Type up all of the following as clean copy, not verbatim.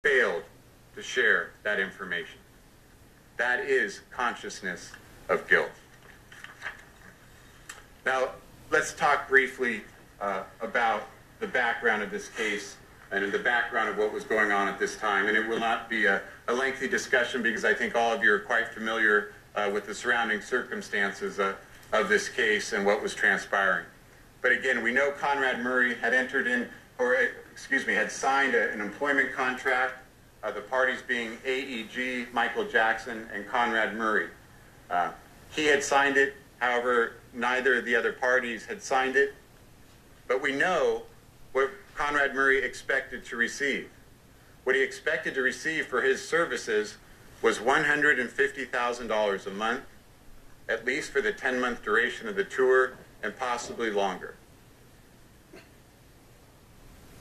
failed to share that information. That is consciousness of guilt. Now, let's talk briefly about the background of this case and the background of what was going on at this time. And it will not be a lengthy discussion because I think all of you are quite familiar with the surrounding circumstances of this case and what was transpiring. But again, we know Conrad Murray had had signed an employment contract, the parties being AEG, Michael Jackson, and Conrad Murray. He had signed it, however, neither of the other parties had signed it. But we know what Conrad Murray expected to receive. What he expected to receive for his services was $150,000 a month, at least for the 10-month duration of the tour, and possibly longer.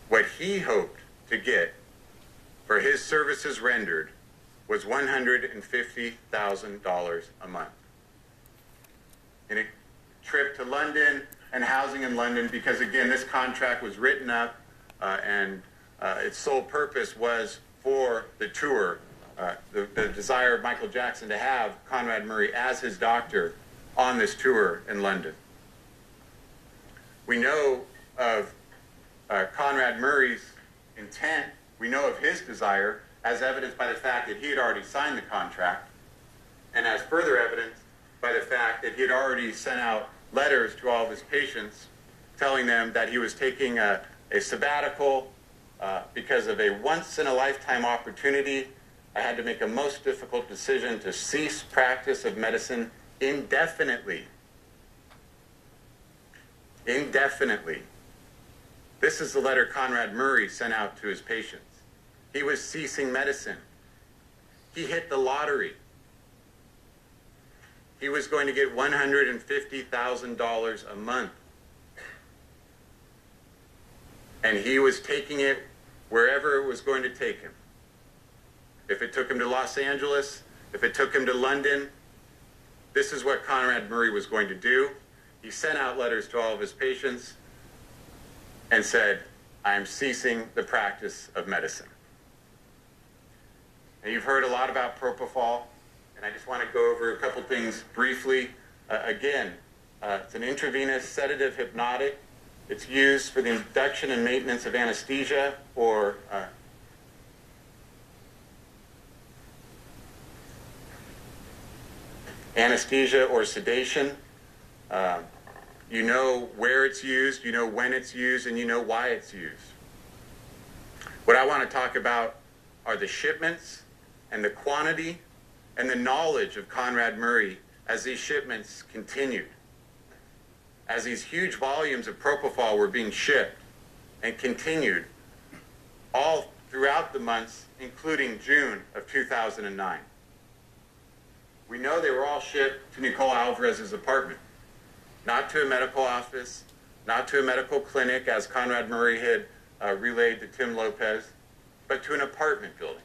What he hoped to get for his services rendered was $150,000 a month. In a trip to London and housing in London, because again, this contract was written up and its sole purpose was for the tour, the desire of Michael Jackson to have Conrad Murray as his doctor on this tour in London. We know of Conrad Murray's intent. We know of his desire as evidenced by the fact that he had already signed the contract, and as further evidence by the fact that he had already sent out letters to all of his patients telling them that he was taking a sabbatical because of a once-in-a-lifetime opportunity. I had to make a most difficult decision to cease practice of medicine indefinitely. Indefinitely. This is the letter Conrad Murray sent out to his patients. He was ceasing medicine. He hit the lottery. He was going to get $150,000 a month. And he was taking it wherever it was going to take him. If it took him to Los Angeles, if it took him to London, this is what Conrad Murray was going to do. He sent out letters to all of his patients and said, I am ceasing the practice of medicine. And you've heard a lot about propofol, and I just want to go over a couple things briefly. Again, it's an intravenous sedative hypnotic. It's used for the induction and maintenance of anesthesia or sedation. You know where it's used, you know when it's used, and you know why it's used. What I want to talk about are the shipments and the quantity and the knowledge of Conrad Murray as these shipments continued. As these huge volumes of propofol were being shipped and continued all throughout the months, including June of 2009. We know they were all shipped to Nicole Alvarez's apartment, not to a medical office, not to a medical clinic, as Conrad Murray had relayed to Tim Lopez, but to an apartment building,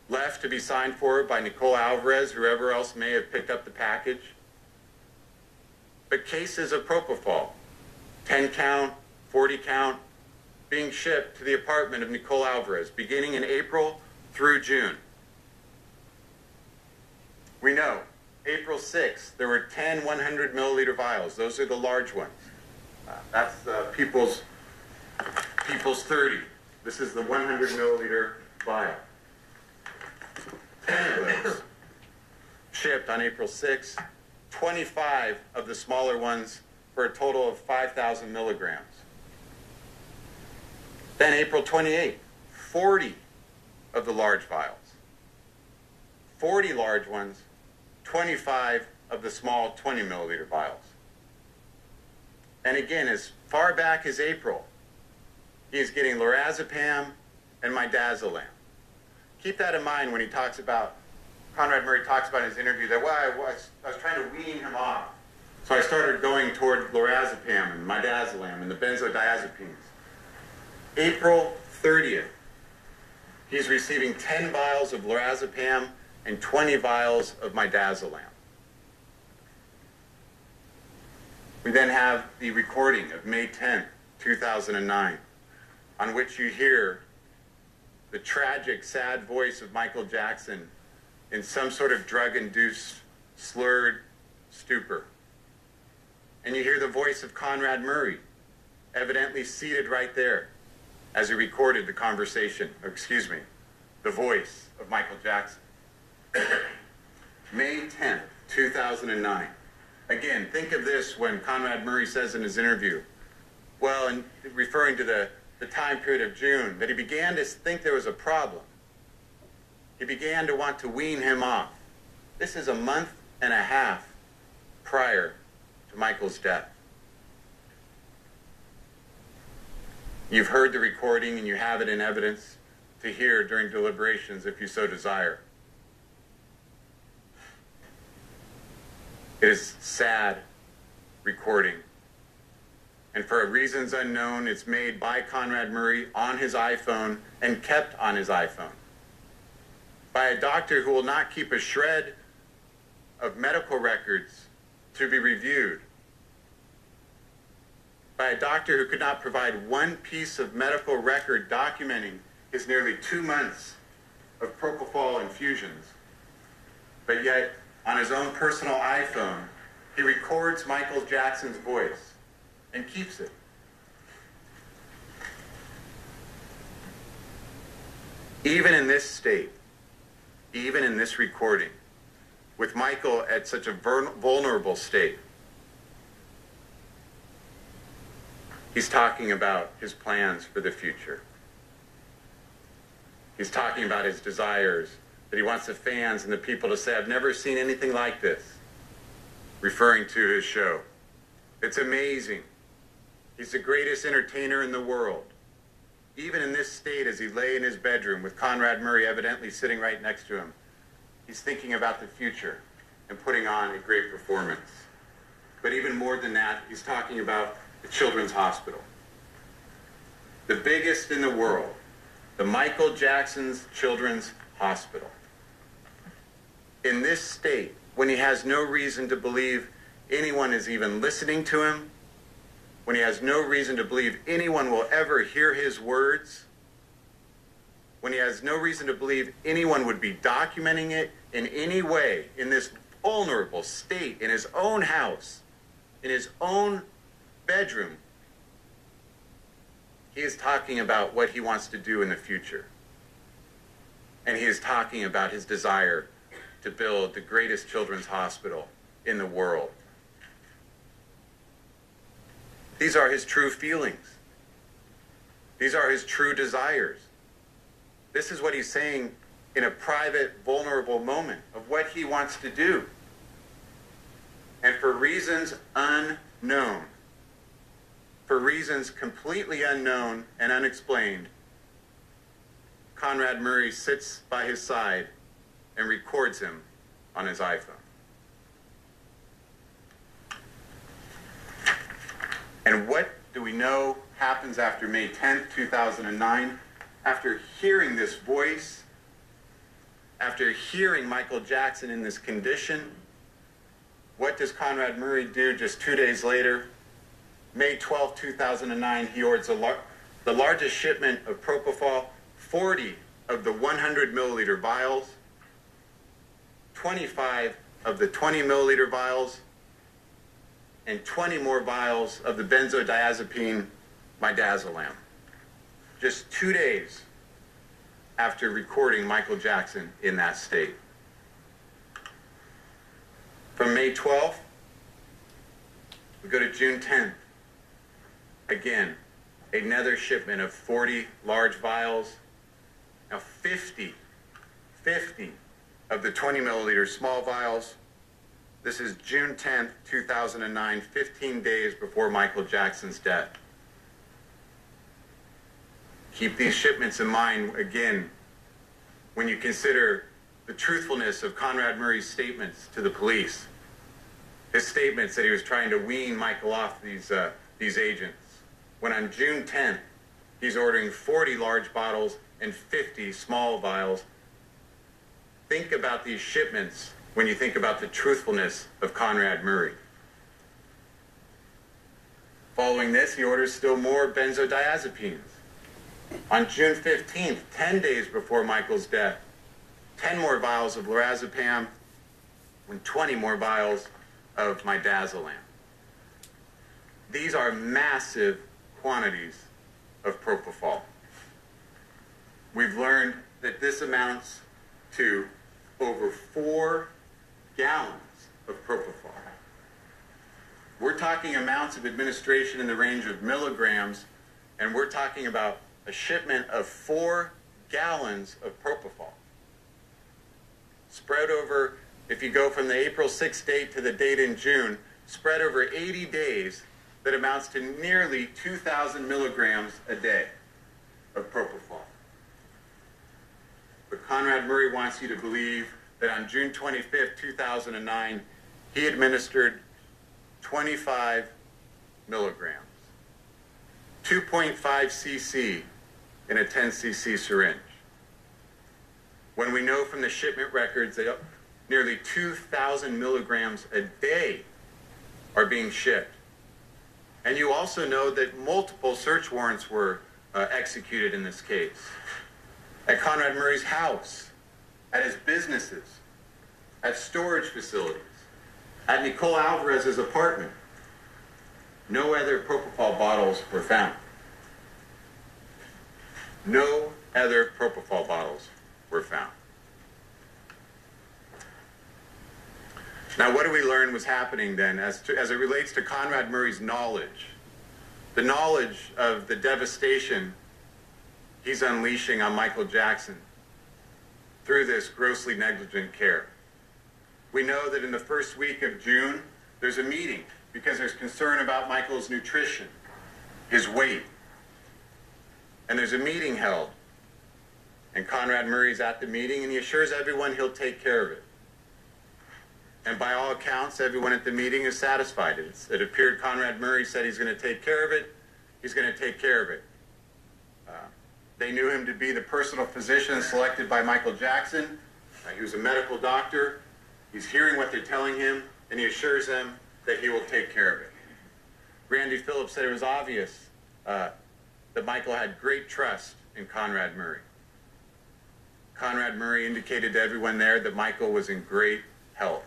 left to be signed for by Nicole Alvarez, whoever else may have picked up the package. But cases of propofol, 10 count, 40 count, being shipped to the apartment of Nicole Alvarez, beginning in April through June. We know, April 6th, there were 10 100 milliliter vials. Those are the large ones. That's People's 30. This is the 100 milliliter vial. 10 of those shipped on April 6th. 25 of the smaller ones for a total of 5,000 milligrams. Then April 28th, 40 of the large vials. 40 large ones, 25 of the small 20 milliliter vials. And again, as far back as April, he is getting lorazepam and midazolam. Keep that in mind when he talks about, Conrad Murray talks about in his interview that, well, I was trying to wean him off. So I started going toward lorazepam and midazolam and the benzodiazepines. April 30th, he's receiving 10 vials of lorazepam and 20 vials of midazolam. We then have the recording of May 10th, 2009, on which you hear the tragic, sad voice of Michael Jackson in some sort of drug-induced, slurred stupor. And you hear the voice of Conrad Murray, evidently seated right there as he recorded the conversation, or excuse me, the voice of Michael Jackson. May 10th, 2009. Again, think of this when Conrad Murray says in his interview, well, and referring to the time period of June, that he began to think there was a problem. He began to want to wean him off. This is a month and a half prior to Michael's death. You've heard the recording and you have it in evidence to hear during deliberations if you so desire. It is sad recording. And for reasons unknown, it's made by Conrad Murray on his iPhone and kept on his iPhone by a doctor who will not keep a shred of medical records to be reviewed, by a doctor who could not provide one piece of medical record documenting his nearly 2 months of propofol infusions. But yet, on his own personal iPhone, he records Michael Jackson's voice and keeps it. Even in this state, even in this recording, with Michael at such a vulnerable state, he's talking about his plans for the future. He's talking about his desires, that he wants the fans and the people to say, I've never seen anything like this, referring to his show. It's amazing. He's the greatest entertainer in the world. Even in this state, as he lay in his bedroom with Conrad Murray evidently sitting right next to him, he's thinking about the future and putting on a great performance. But even more than that, he's talking about the Children's Hospital. The biggest in the world, the Michael Jackson's Children's Hospital. In this state, when he has no reason to believe anyone is even listening to him, when he has no reason to believe anyone will ever hear his words, when he has no reason to believe anyone would be documenting it in any way, in this vulnerable state, in his own house, in his own bedroom, he is talking about what he wants to do in the future. And he is talking about his desire to build the greatest children's hospital in the world. These are his true feelings. These are his true desires. This is what he's saying in a private, vulnerable moment of what he wants to do. And for reasons unknown, for reasons completely unknown and unexplained, Conrad Murray sits by his side and records him on his iPhone. And what do we know happens after May 10th, 2009? After hearing this voice, after hearing Michael Jackson in this condition, what does Conrad Murray do just 2 days later? May 12th, 2009, he orders the largest shipment of propofol, 40 of the 100 milliliter vials, 25 of the 20 milliliter vials, and 20 more vials of the benzodiazepine midazolam. Just 2 days after recording Michael Jackson in that state. From May 12th, we go to June 10th. Again, another shipment of 40 large vials. Now 50 of the 20 milliliter small vials. This is June 10th, 2009, 15 days before Michael Jackson's death. Keep these shipments in mind, again, when you consider the truthfulness of Conrad Murray's statements to the police. His statements that he was trying to wean Michael off these agents. When on June 10th, he's ordering 40 large bottles and 50 small vials. Think about these shipments when you think about the truthfulness of Conrad Murray. Following this, he orders still more benzodiazepines. On June 15th, 10 days before Michael's death, 10 more vials of lorazepam and 20 more vials of midazolam. These are massive quantities of propofol. We've learned that this amounts to over 4 gallons of propofol. We're talking amounts of administration in the range of milligrams, and we're talking about a shipment of 4 gallons of propofol. Spread over, if you go from the April 6th date to the date in June, spread over 80 days, that amounts to nearly 2,000 milligrams a day of propofol. But Conrad Murray wants you to believe that on June 25th, 2009, he administered 25 milligrams, 2.5 cc in a 10 cc syringe. When we know from the shipment records that nearly 2,000 milligrams a day are being shipped. And you also know that multiple search warrants were executed in this case. At Conrad Murray's house, at his businesses, at storage facilities, at Nicole Alvarez's apartment. No other propofol bottles were found. No other propofol bottles were found. Now, what do we learn was happening then as it relates to Conrad Murray's knowledge? The knowledge of the devastation he's unleashing on Michael Jackson through this grossly negligent care. We know that in the first week of June, there's a meeting because there's concern about Michael's nutrition, his weight. And there's a meeting held. And Conrad Murray's at the meeting, and he assures everyone he'll take care of it. And by all accounts, everyone at the meeting is satisfied. It appeared Conrad Murray said he's going to take care of it. He's going to take care of it. They knew him to be the personal physician selected by Michael Jackson. He was a medical doctor. He's hearing what they're telling him, and he assures them that he will take care of it. Randy Phillips said it was obvious that Michael had great trust in Conrad Murray. Conrad Murray indicated to everyone there that Michael was in great health,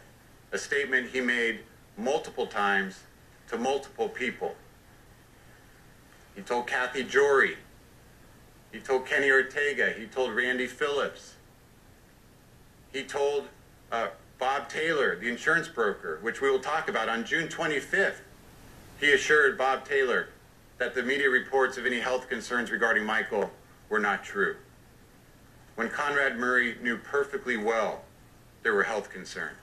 a statement he made multiple times to multiple people. He told Kathy Jory, he told Kenny Ortega, he told Randy Phillips, he told Bob Taylor, the insurance broker, which we will talk about on June 25th. He assured Bob Taylor that the media reports of any health concerns regarding Michael were not true. When Conrad Murray knew perfectly well there were health concerns.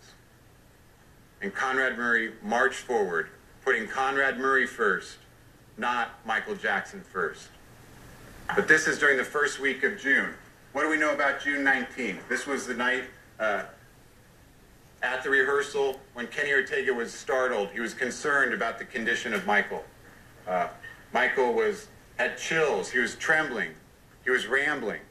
And Conrad Murray marched forward, putting Conrad Murray first, not Michael Jackson first. But this is during the first week of June. What do we know about June 19th? This was the night at the rehearsal when Kenny Ortega was startled. He was concerned about the condition of Michael. Michael had chills. He was trembling. He was rambling.